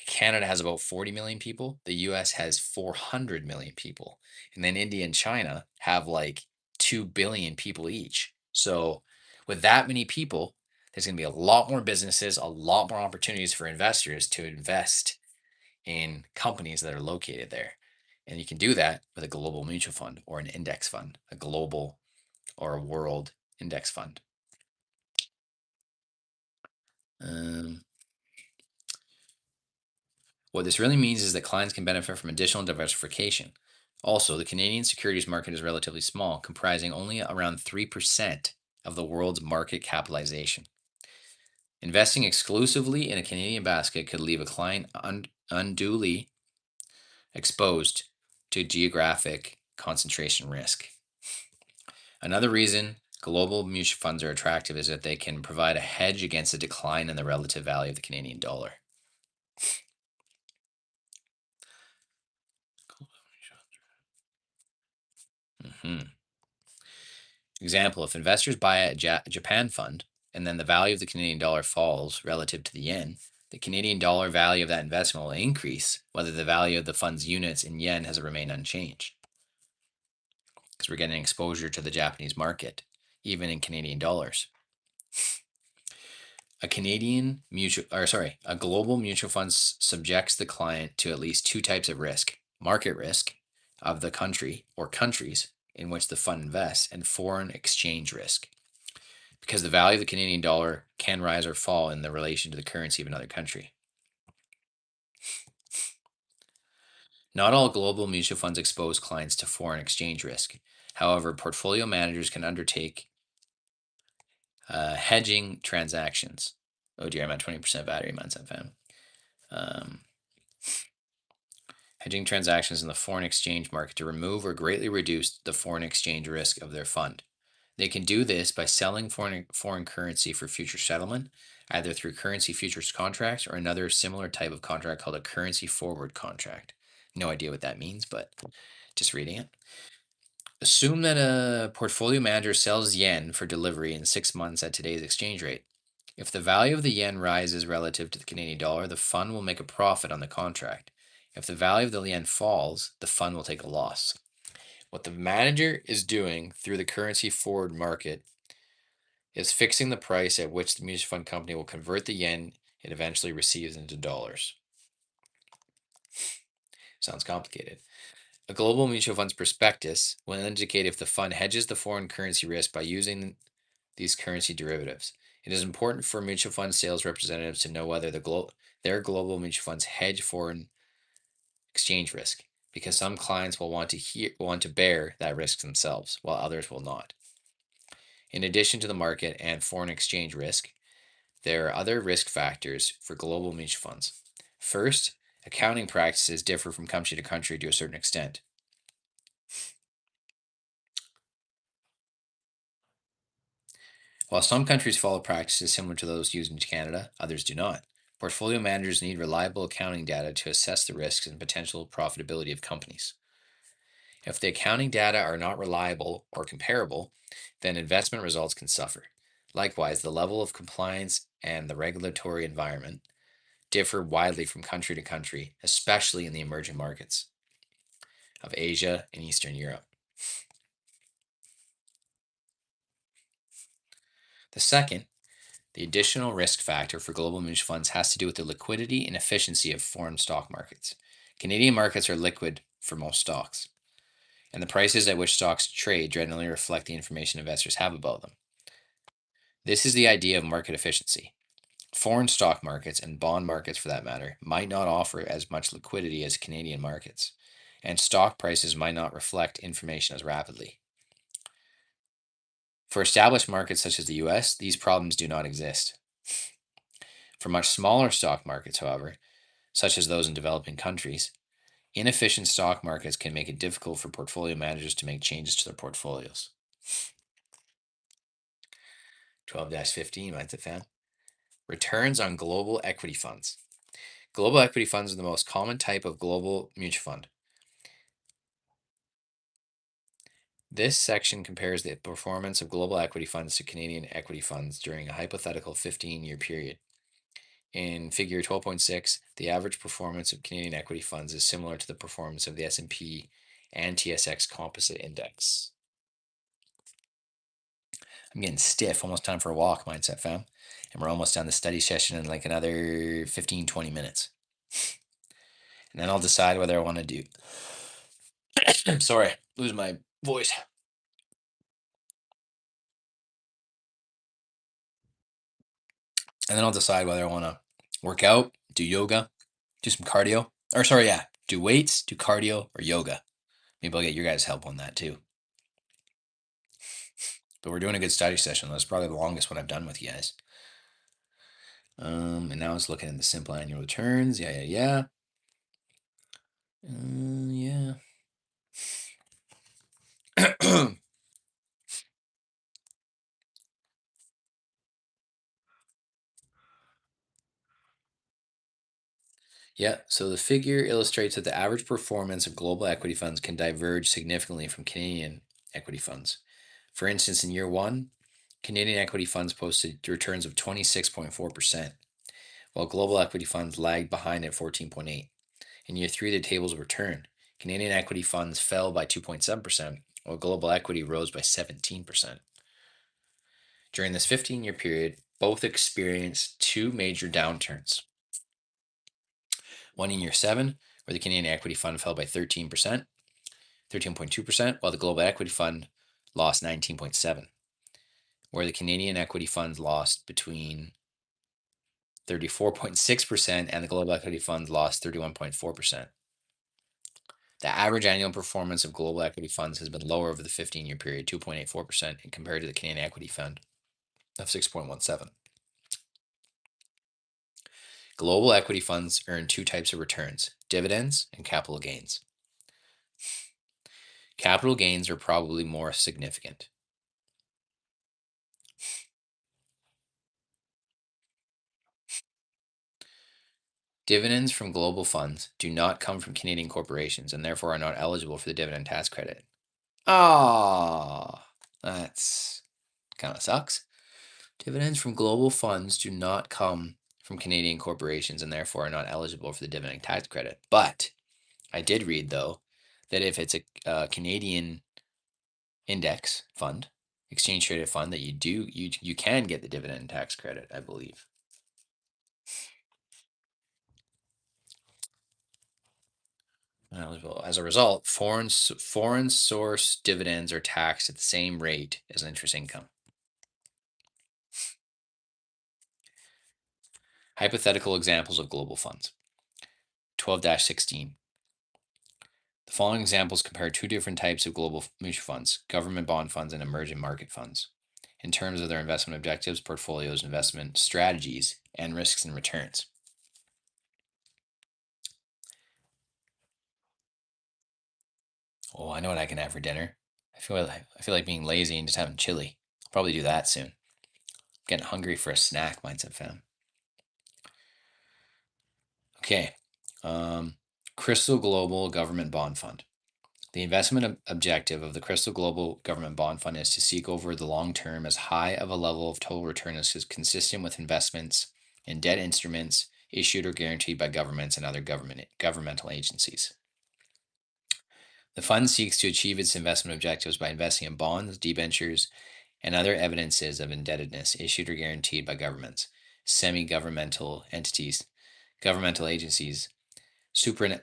Canada has about 40 million people. The US has 400 million people. And then India and China have like 2 billion people each. So, with that many people, there's going to be a lot more businesses, a lot more opportunities for investors to invest in companies that are located there. And you can do that with a global mutual fund or an index fund, a global or a world index fund. Um, what this really means is that clients can benefit from additional diversification. Also, the Canadian securities market is relatively small, comprising only around 3% of the world's market capitalization. Investing exclusively in a Canadian basket could leave a client unduly exposed to geographic concentration risk. Another reason global mutual funds are attractive is that they can provide a hedge against a decline in the relative value of the Canadian dollar. Mhm. Example, if investors buy a Japan fund and then the value of the Canadian dollar falls relative to the yen, the Canadian dollar value of that investment will increase whether the value of the fund's units in yen has remained unchanged. Because we're getting exposure to the Japanese market, even in Canadian dollars. A global mutual fund subjects the client to at least two types of risk: market risk of the country or countries in which the fund invests, and foreign exchange risk, because the value of the Canadian dollar can rise or fall in the relation to the currency of another country. Not all global mutual funds expose clients to foreign exchange risk. However, portfolio managers can undertake hedging transactions. Oh dear, I'm at 20% battery mindset fam. Um, hedging transactions in the foreign exchange market to remove or greatly reduce the foreign exchange risk of their fund. They can do this by selling foreign currency for future settlement, either through currency futures contracts or another similar type of contract called a currency forward contract. No idea what that means, but just reading it. Assume that a portfolio manager sells yen for delivery in 6 months at today's exchange rate. If the value of the yen rises relative to the Canadian dollar, the fund will make a profit on the contract. If the value of the yen falls, the fund will take a loss. What the manager is doing through the currency forward market is fixing the price at which the mutual fund company will convert the yen it eventually receives into dollars. Sounds complicated. A global mutual fund's prospectus will indicate if the fund hedges the foreign currency risk by using these currency derivatives. It is important for mutual fund sales representatives to know whether their global mutual funds hedge foreign exchange risk, because some clients will want to bear that risk themselves, while others will not. In addition to the market and foreign exchange risk, there are other risk factors for global mutual funds. First, accounting practices differ from country to country to a certain extent. While some countries follow practices similar to those used in Canada, others do not. Portfolio managers need reliable accounting data to assess the risks and potential profitability of companies. If the accounting data are not reliable or comparable, then investment results can suffer. Likewise, the level of compliance and the regulatory environment differ widely from country to country, especially in the emerging markets of Asia and Eastern Europe. The second, the additional risk factor for global mutual funds has to do with the liquidity and efficiency of foreign stock markets. Canadian markets are liquid for most stocks, and the prices at which stocks trade generally reflect the information investors have about them. This is the idea of market efficiency. Foreign stock markets, and bond markets for that matter, might not offer as much liquidity as Canadian markets, and stock prices might not reflect information as rapidly. For established markets such as the US, these problems do not exist. For much smaller stock markets, however, such as those in developing countries, inefficient stock markets can make it difficult for portfolio managers to make changes to their portfolios. 12-15, mindset fan. Returns on global equity funds. Global equity funds are the most common type of global mutual fund. This section compares the performance of global equity funds to Canadian equity funds during a hypothetical 15-year period. In figure 12.6, the average performance of Canadian equity funds is similar to the performance of the S&P and TSX Composite Index. I'm getting stiff, almost time for a walk, mindset fam. And we're almost done the study session in like another 15-20 minutes. And then I'll decide whether I want to do. Sorry, lose my voice. And then I'll decide whether I want to work out, do yoga, do some cardio. Or sorry, yeah, do weights, do cardio, or yoga. Maybe I'll get your guys' help on that too. But we're doing a good study session. That's probably the longest one I've done with you guys. And now it's looking at the simple annual returns. Yeah. Yeah. Yeah, so the figure illustrates that the average performance of global equity funds can diverge significantly from Canadian equity funds. For instance, in year one, Canadian equity funds posted returns of 26.4%, while global equity funds lagged behind at 14.8%. In year three, the tables were turned. Canadian equity funds fell by 2.7%, while global equity rose by 17%. During this 15-year period, both experienced two major downturns. One in year seven, where the Canadian equity fund fell by 13.2%, while the global equity fund lost 19.7%, where the Canadian equity funds lost between 34.6% and the global equity fund lost 31.4%. The average annual performance of global equity funds has been lower over the 15-year period, 2.84%, compared to the Canadian equity fund of 6.17%. Global equity funds earn two types of returns: dividends and capital gains. Capital gains are probably more significant. Dividends from global funds do not come from Canadian corporations and therefore are not eligible for the dividend tax credit. Ah, that's kind of sucks. Dividends from global funds do not come from Canadian corporations and therefore are not eligible for the dividend tax credit. But I did read, though, that if it's a Canadian index fund, exchange traded fund, that you can get the dividend tax credit, I believe. Eligible. As a result, foreign source dividends are taxed at the same rate as interest income. Hypothetical examples of global funds. 12-16. The following examples compare two different types of global mutual funds: government bond funds and emerging market funds, in terms of their investment objectives, portfolios, investment strategies, and risks and returns. Oh, I know what I can have for dinner. I feel like being lazy and just having chili. I'll probably do that soon. Getting hungry for a snack, Mindset fam. Okay. Crystal Global Government Bond Fund. The investment objective of the Crystal Global Government Bond Fund is to seek over the long term as high of a level of total return as is consistent with investments in debt instruments issued or guaranteed by governments and other governmental agencies. The fund seeks to achieve its investment objectives by investing in bonds, debentures, and other evidences of indebtedness issued or guaranteed by governments, semi-governmental entities, governmental agencies, supranational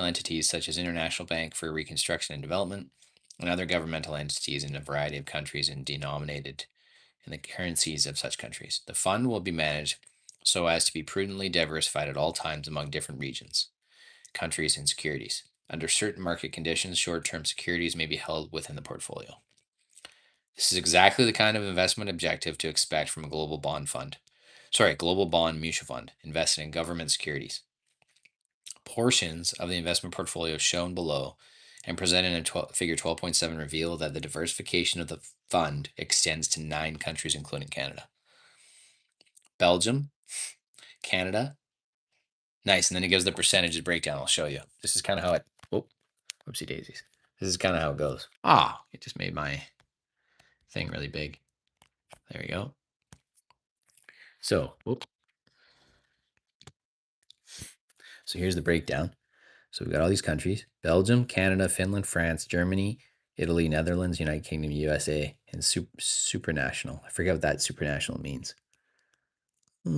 entities such as International Bank for Reconstruction and Development, and other governmental entities in a variety of countries and denominated in the currencies of such countries. The fund will be managed so as to be prudently diversified at all times among different regions, countries, and securities. Under certain market conditions, short term securities may be held within the portfolio. This is exactly the kind of investment objective to expect from a global bond mutual fund invested in government securities. Portions of the investment portfolio shown below and presented in figure 12.7 reveal that the diversification of the fund extends to 9 countries, including Canada. Belgium, Canada. Nice. And then it gives the percentages breakdown. I'll show you. This is kind of how it. Oh, whoopsie daisies. This is kind of how it goes. It just made my thing really big. There we go. So, So here's the breakdown. So we've got all these countries: Belgium, Canada, Finland, France, Germany, Italy, Netherlands, United Kingdom, USA, and supranational. I forget what that supranational means. What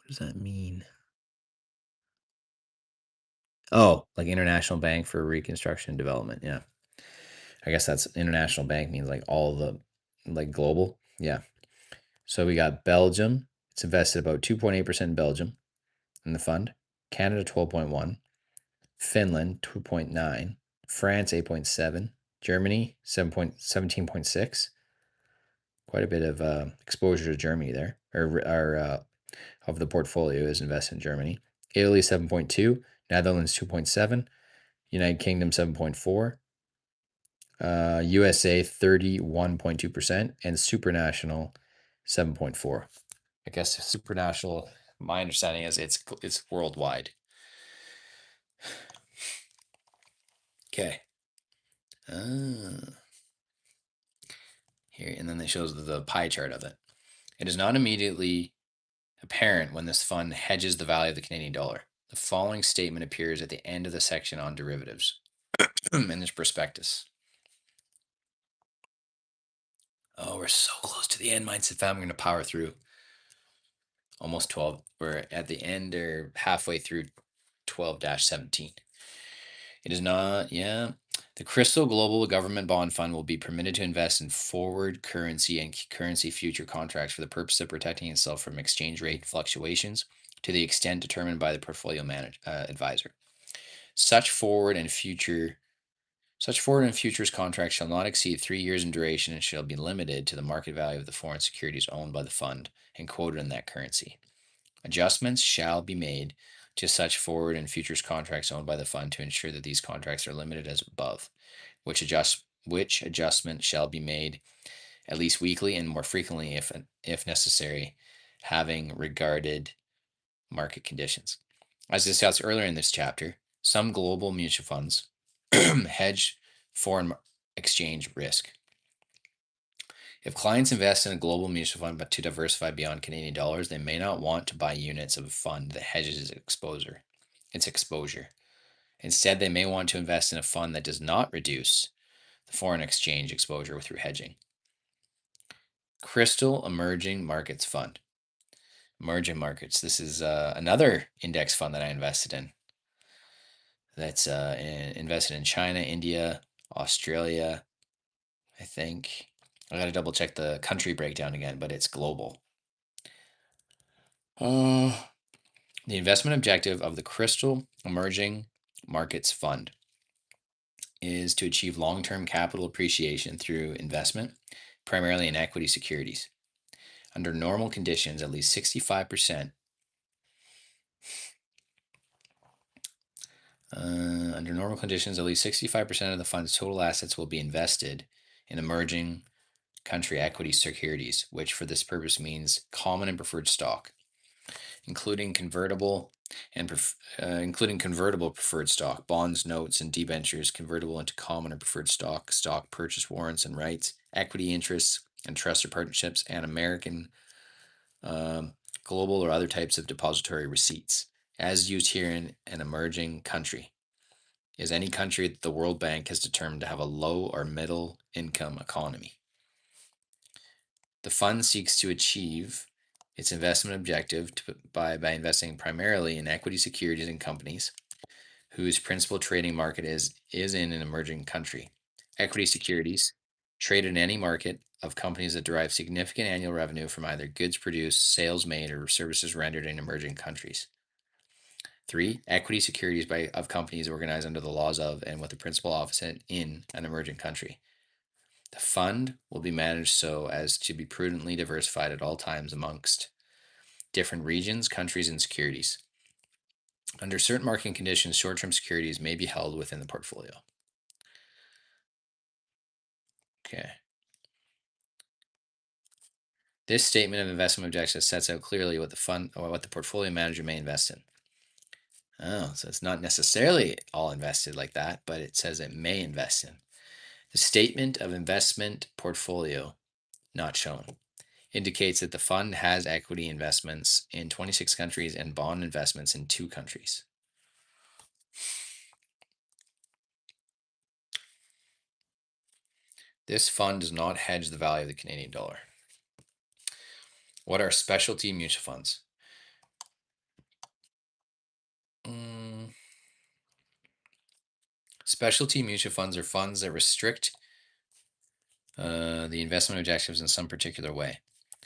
does that mean? Oh, like International Bank for Reconstruction and Development. Yeah. I guess that's International Bank means like all the, like global. Yeah. So we got Belgium. It's invested about 2.8% in Belgium in the fund. Canada 12.1. Finland 2.9. France 8.7. Germany 17.6. Quite a bit of exposure to Germany there, or of the portfolio is invested in Germany. Italy 7.2, Netherlands 2.7, United Kingdom 7.4, USA 31.2%, and supranational 7.4. I guess supranational, my understanding is it's worldwide. Okay. Here, and then it shows the pie chart of it. It is not immediately apparent when this fund hedges the value of the Canadian dollar. The following statement appears at the end of the section on derivatives in this prospectus. Oh, we're so close to the end, Mindset fam. I'm going to power through. Almost 12. We're at the end or halfway through 12-17. It is not, yeah. The Crystal Global Government Bond Fund will be permitted to invest in forward currency and currency future contracts for the purpose of protecting itself from exchange rate fluctuations to the extent determined by the portfolio advisor. Such forward and future Such forward and futures contracts shall not exceed 3 years in duration and shall be limited to the market value of the foreign securities owned by the fund and quoted in that currency. Adjustments shall be made to such forward and futures contracts owned by the fund to ensure that these contracts are limited as above, which adjustment shall be made at least weekly and more frequently if necessary, having regarded market conditions. As discussed earlier in this chapter, some global mutual funds hedge foreign exchange risk. If clients invest in a global mutual fund but to diversify beyond Canadian dollars, they may not want to buy units of a fund that hedges its exposure. Instead, they may want to invest in a fund that does not reduce the foreign exchange exposure through hedging. Crystal Emerging Markets Fund. Emerging markets. This is another index fund that I invested in. That's invested in China, India, Australia, I think. I got to double check the country breakdown again, but it's global. The investment objective of the Crystal Emerging Markets Fund is to achieve long-term capital appreciation through investment, primarily in equity securities. Under normal conditions, at least 65%. Under normal conditions, at least 65% of the fund's total assets will be invested in emerging country equity securities, which for this purpose means common and preferred stock, including convertible preferred stock, bonds, notes, and debentures convertible into common or preferred stock, stock purchase warrants and rights, equity interests, and trust or partnerships, and American, global, or other types of depository receipts, as used here in an emerging country. Is any country that the World Bank has determined to have a low or middle income economy. The fund seeks to achieve its investment objective by investing primarily in equity securities and companies whose principal trading market is in an emerging country. Equity securities trade in any market of companies that derive significant annual revenue from either goods produced, sales made, or services rendered in emerging countries. 3. Equity securities of companies organized under the laws of and with the principal office in an emerging country. The fund will be managed so as to be prudently diversified at all times amongst different regions, countries, and securities. Under certain market conditions, short-term securities may be held within the portfolio. Okay. This statement of investment objectives sets out clearly what the fund or what the portfolio manager may invest in. Oh, so it's not necessarily all invested like that, but it says it may invest in. The statement of investment portfolio, not shown, indicates that the fund has equity investments in 26 countries and bond investments in 2 countries. This fund does not hedge the value of the Canadian dollar. What are specialty mutual funds? Specialty mutual funds are funds that restrict the investment objectives in some particular way.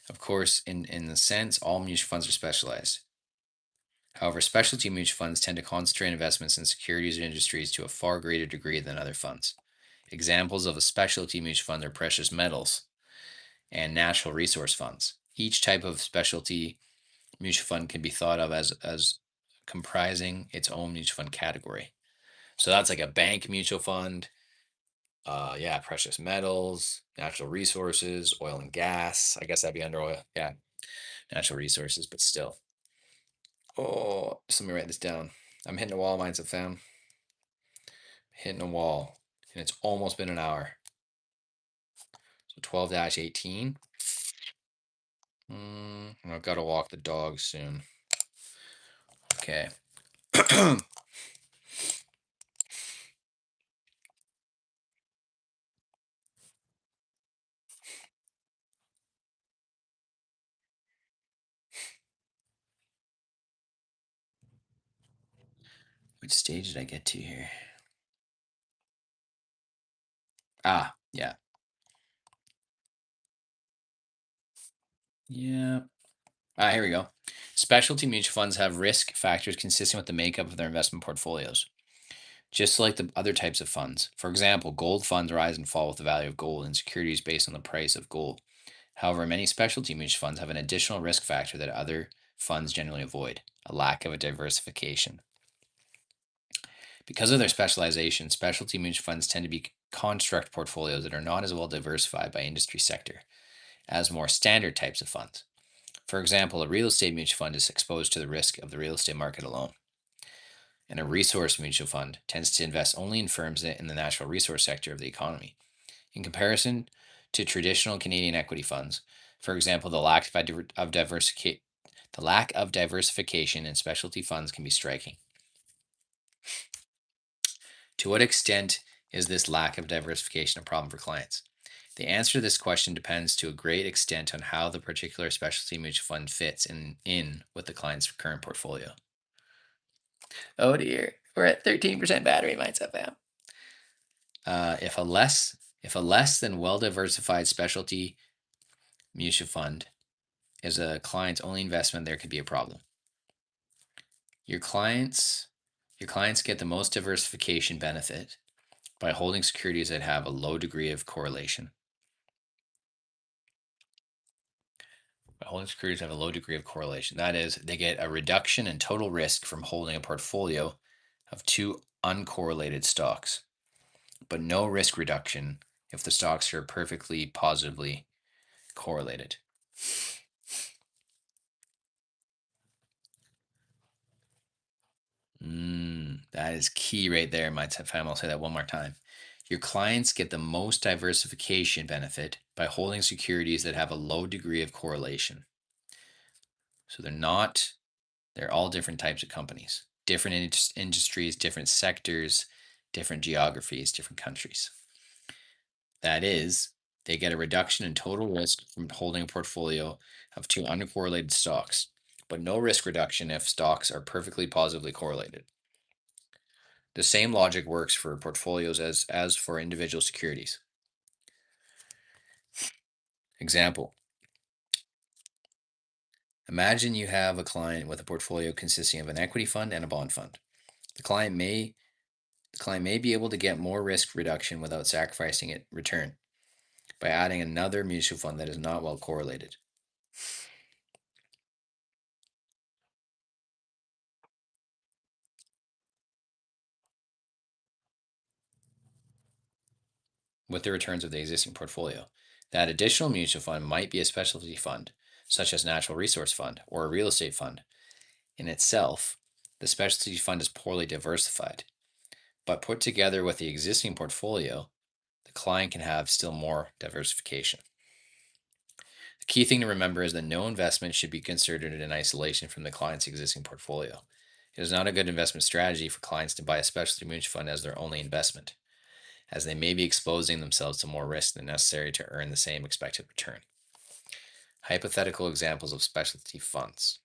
Of course, in the sense, all mutual funds are specialized. However, specialty mutual funds tend to concentrate investments in securities or industries to a far greater degree than other funds. Examples of a specialty mutual fund are precious metals and natural resource funds. Each type of specialty mutual fund can be thought of as comprising its own mutual fund category. So that's like a bank mutual fund. Precious metals, natural resources, oil and gas. I guess that'd be under oil. Yeah, natural resources, but still. Oh, just let me write this down. I'm hitting a wall, mindset fam. Hitting a wall. And it's almost been an hour. So 12-18. I've got to walk the dog soon. Okay. Which stage did I get to here? Yeah. Yeah. Here we go. Specialty mutual funds have risk factors consistent with the makeup of their investment portfolios. just like the other types of funds. For example, gold funds rise and fall with the value of gold and securities based on the price of gold. However, many specialty mutual funds have an additional risk factor that other funds generally avoid: a lack of a diversification. Because of their specialization, specialty mutual funds tend to be construct portfolios that are not as well diversified by industry sector as more standard types of funds. For example, a real estate mutual fund is exposed to the risk of the real estate market alone, and a resource mutual fund tends to invest only in firms in the natural resource sector of the economy. In comparison to traditional Canadian equity funds, for example, the lack of diversification in specialty funds can be striking. To what extent is this lack of diversification a problem for clients? The answer to this question depends to a great extent on how the particular specialty mutual fund fits in with the client's current portfolio. Oh dear, we're at 13% battery, mindset fam. If a less than well diversified specialty mutual fund is a client's only investment, there could be a problem. Your clients get the most diversification benefit by holding securities that have a low degree of correlation. That is, they get a reduction in total risk from holding a portfolio of two uncorrelated stocks, but no risk reduction if the stocks are perfectly positively correlated. That is key right there, my fam. I'll say that one more time. Your clients get the most diversification benefit by holding securities that have a low degree of correlation. So they're all different types of companies, different industries, different sectors, different geographies, different countries. That is, they get a reduction in total risk from holding a portfolio of two uncorrelated stocks, but no risk reduction if stocks are perfectly positively correlated. The same logic works for portfolios as for individual securities. Example: imagine you have a client with a portfolio consisting of an equity fund and a bond fund. The client may be able to get more risk reduction without sacrificing it return by adding another mutual fund that is not well correlated. With the returns of the existing portfolio. That additional mutual fund might be a specialty fund, such as natural resource fund or a real estate fund. In itself, the specialty fund is poorly diversified, but put together with the existing portfolio, the client can have still more diversification. The key thing to remember is that no investment should be considered in isolation from the client's existing portfolio. It is not a good investment strategy for clients to buy a specialty mutual fund as their only investment, as they may be exposing themselves to more risk than necessary to earn the same expected return. Hypothetical examples of specialty funds.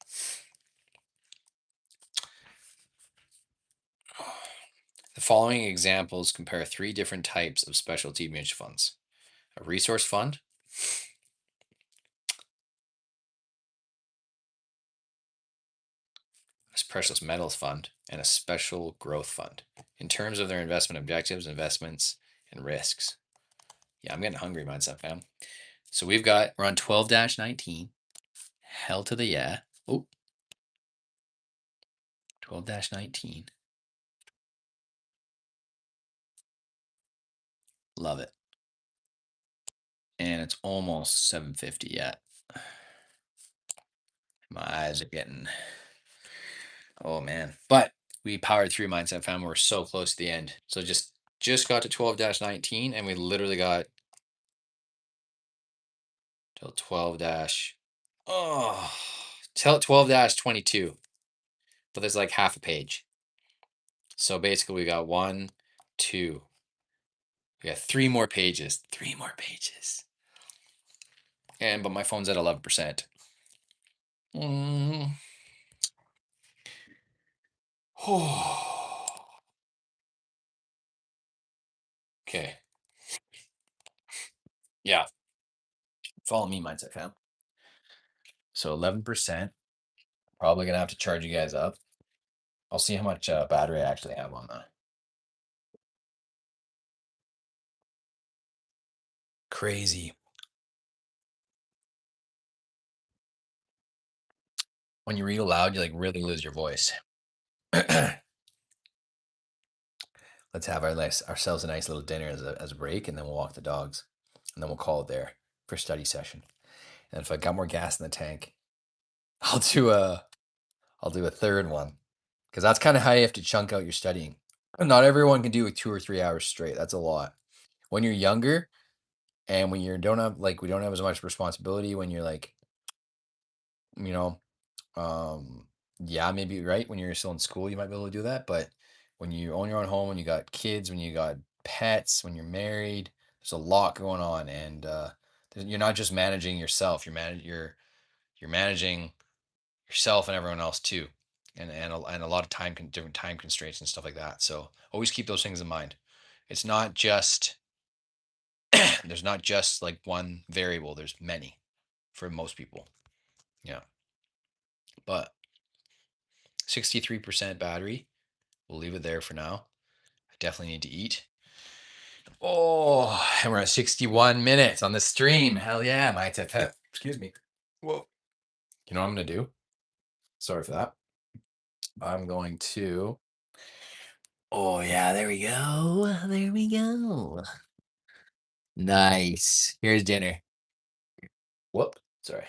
The following examples compare three different types of specialty mutual funds: a resource fund, a precious metals fund, and a special growth fund in terms of their investment objectives, investments, and risks. Yeah, I'm getting hungry, mindset fam. So we're on 12-19. Hell to the yeah. Oh, 12-19. Love it. And it's almost 7:50 yet. My eyes are getting, oh man. But we powered through, mindset fam. We're so close to the end. So just got to 12-19, and we literally got till 12 dash oh till 12-22. But there's like half a page. So basically we got one, two. We got three more pages. Three more pages. But my phone's at 11%. Mm. Okay. Yeah. Follow me, mindset fam. So 11%. Probably gonna have to charge you guys up. I'll see how much battery I actually have on that. crazy. When you read aloud, you like really lose your voice. Let's have ourselves a nice little dinner as a break, and then we'll walk the dogs, and then we'll call it there for study session. And if I got more gas in the tank, I'll do a I'll do a third one, because that's kind of how you have to chunk out your studying. Not everyone can do it 2 or 3 hours straight. That's a lot. When you're younger and when you don't have we don't have as much responsibility, when you're like, you know, yeah, maybe right when you're still in school, you might be able to do that. But when you own your own home, when you got kids, when you got pets, when you're married, there's a lot going on, and you're not just managing yourself. You're managing yourself and everyone else too, and a lot of different time constraints and stuff like that. So always keep those things in mind. It's not just there's not just like one variable. There's many for most people. Yeah, but 63% battery. We'll leave it there for now. I definitely need to eat. Oh, and we're at 61 minutes on the stream. Hell yeah, my tip. Excuse me. Whoa. You know what I'm gonna do? Sorry for that. I'm going to. Oh yeah, there we go. There we go. Nice. Here's dinner. Whoop. Sorry.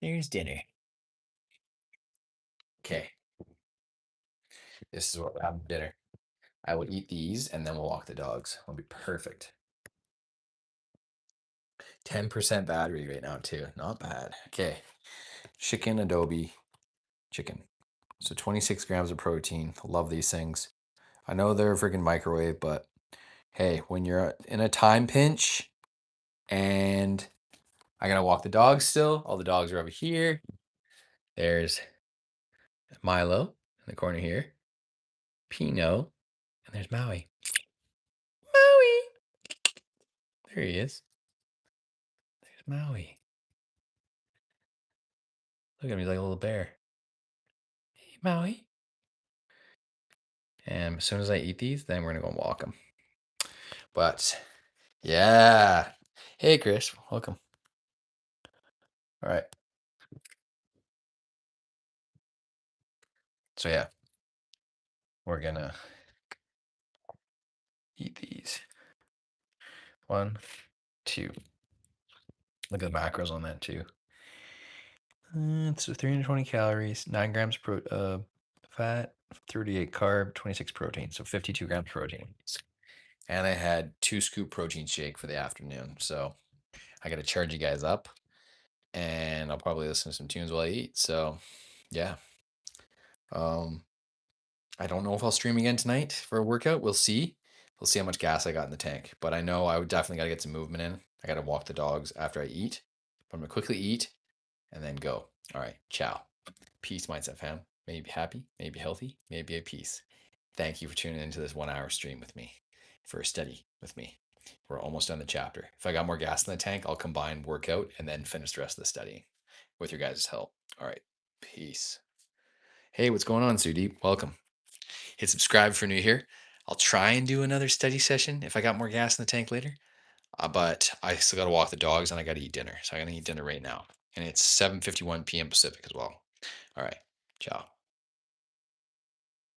Here's dinner. Okay. This is what we're having for dinner. I will eat these and then we'll walk the dogs. It'll be perfect. 10% battery right now, too. Not bad. Okay. Chicken adobe chicken. So 26 grams of protein. Love these things. I know they're a freaking microwave, but hey, when you're in a time pinch and I gotta walk the dogs still, all the dogs are over here. There's Milo in the corner here, Pino, and there's Maui. Maui! There he is. There's Maui. Look at him, he's like a little bear. Hey, Maui. And as soon as I eat these, then we're gonna go and walk them. But yeah. Hey, Chris, welcome. All right. So yeah, we're gonna eat these. 1, 2. Look at the macros on that too. It's 320 calories, 9 grams fat, 38 carb, 26 protein, so 52 grams protein. And I had 2 scoop protein shake for the afternoon, so I got to charge you guys up, and I'll probably listen to some tunes while I eat. So yeah, I don't know if I'll stream again tonight for a workout. We'll see. We'll see how much gas I got in the tank, but I know I would definitely got to get some movement in. I got to walk the dogs after I eat. I'm gonna quickly eat and then go. All right, ciao. Peace, Mindset fam. May you be happy, may you be healthy, may you be at peace. Thank you for tuning into this 1 hour stream with me for a study with me. We're almost done the chapter. If I got more gas in the tank, I'll combine workout and then finish the rest of the studying with your guys' help. All right, peace. Hey, what's going on, Sudeep? Welcome. Hit subscribe for new here. I'll try and do another study session if I got more gas in the tank later. But I still got to walk the dogs and I got to eat dinner. So I'm going to eat dinner right now. And it's 7:51 p.m. Pacific as well. All right. Ciao.